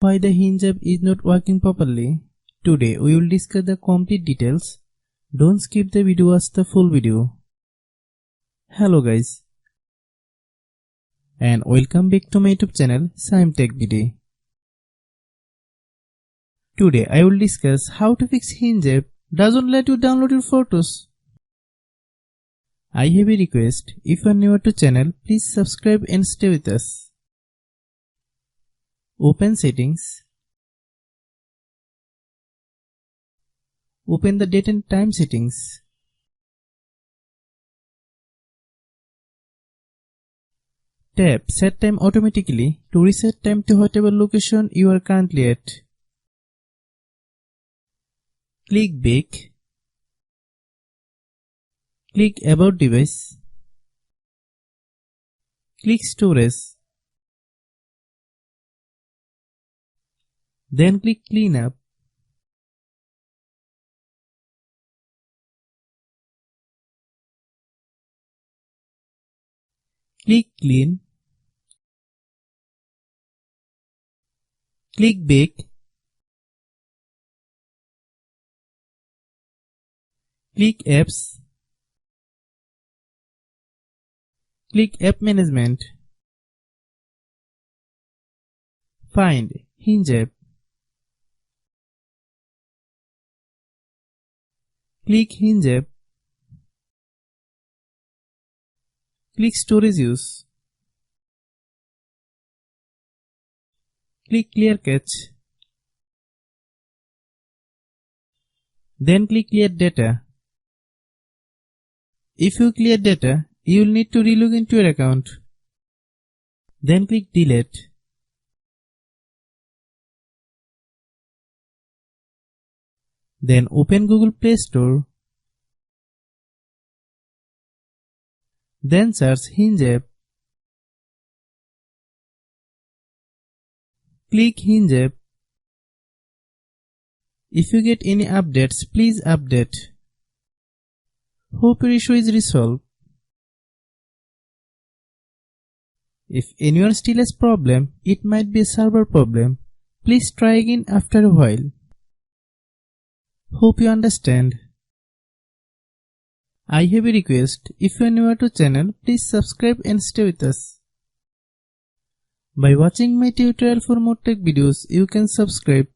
Why the Hinge app is not working properly? Today we will discuss the complete details. Don't skip the video, watch the full video. Hello guys, and welcome back to my YouTube channel Shaem Tech Video. Today I will discuss how to fix Hinge app doesn't let you download your photos. I have a request. If you are new to channel, please subscribe and stay with us. Open settings. Open the date and time settings. Tap set time automatically to reset time to whatever location you are currently at. Click back. Click about device. Click storage. Then click clean up. Click clean. Click back. Click apps. Click app management. Find Hinge app. Click Hinge app. Click storage use. Click clear cache. Then click clear data. If you clear data, you will need to relog into your account. Then click delete. Then open Google Play Store. Then search Hinge app. Click Hinge app. If you get any updates, please update. Hope your issue is resolved. If anyone still has problem, it might be a server problem. Please try again after a while. Hope you understand. I have a request. If you are new to channel, please subscribe and stay with us. By watching my tutorial for more tech videos, you can subscribe.